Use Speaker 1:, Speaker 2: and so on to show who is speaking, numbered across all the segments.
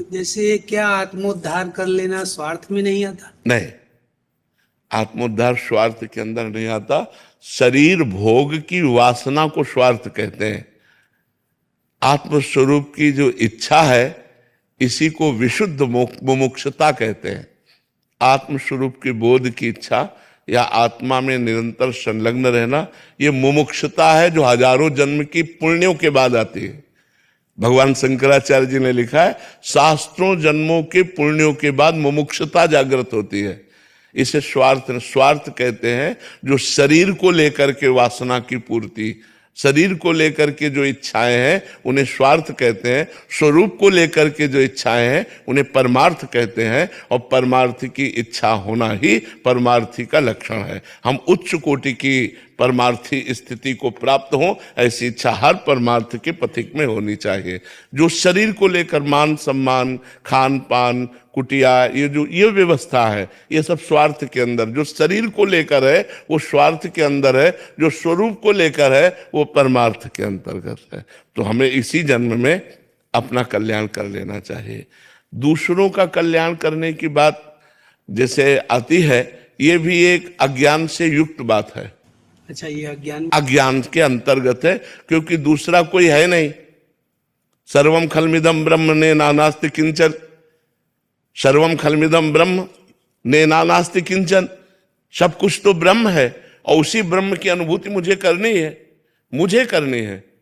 Speaker 1: तो जैसे क्या आत्मोद्धार कर लेना स्वार्थ में नहीं आता?
Speaker 2: नहीं, आत्मोद्धार स्वार्थ के अंदर नहीं आता। शरीर भोग की वासना को स्वार्थ कहते हैं। आत्मस्वरूप की जो इच्छा है, इसी को विशुद्ध मुमुक्षुता कहते हैं। आत्मस्वरूप की बोध की इच्छा या आत्मा में निरंतर संलग्न रहना, ये मुमुक्षुता है जो हजारों जन्म की पुण्यों के बाद आती है। भगवान शंकराचार्य जी ने लिखा है, शास्त्रों जन्मों के पुण्यों के बाद मुमुक्षुता जागृत होती है। इसे स्वार्थ कहते हैं। जो शरीर को लेकर के वासना की पूर्ति, शरीर को लेकर के जो इच्छाएं हैं उन्हें स्वार्थ कहते हैं। स्वरूप को लेकर के जो इच्छाएं हैं उन्हें परमार्थ कहते हैं। और परमार्थ की इच्छा होना ही परमार्थी का लक्षण है। हम उच्च कोटि की परमार्थी स्थिति को प्राप्त हो, ऐसी इच्छा हर परमार्थ के पथिक में होनी चाहिए। जो शरीर को लेकर मान सम्मान, खान पान, कुटिया, ये व्यवस्था है, ये सब स्वार्थ के अंदर। जो शरीर को लेकर है वो स्वार्थ के अंदर है, जो स्वरूप को लेकर है वो परमार्थ के अंतर्गत है। तो हमें इसी जन्म में अपना कल्याण कर लेना चाहिए। दूसरों का कल्याण करने की बात जैसे आती है, ये भी एक अज्ञान से युक्त बात है।
Speaker 1: अच्छा, ये
Speaker 2: अज्ञान के अंतर्गत है, क्योंकि दूसरा कोई है नहीं। सर्वम खलमिदम ब्रह्म ने नानास्ति किंचन, सर्वम खलमिदम ब्रह्म ने नानास्ति किंचन, सब कुछ तो ब्रह्म है और उसी ब्रह्म की अनुभूति मुझे करनी है,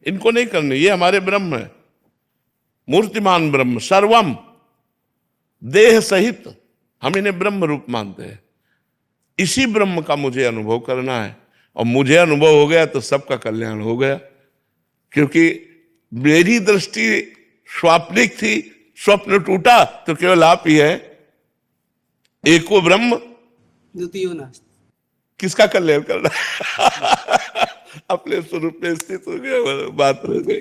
Speaker 2: इनको नहीं करनी। ये हमारे ब्रह्म है, मूर्तिमान ब्रह्म, सर्वम, देह सहित हम इन्हें ब्रह्म रूप मानते हैं। इसी ब्रह्म का मुझे अनुभव करना है, और मुझे अनुभव हो गया तो सबका कल्याण हो गया। क्योंकि मेरी दृष्टि स्वाप्निक थी, स्वप्न टूटा तो केवल आप ही है। एको ब्रह्म
Speaker 1: द्वितीयो नास्ति।
Speaker 2: किसका कल्याण करना? अपने स्वरूप में स्थित हो गया, बात हो गई।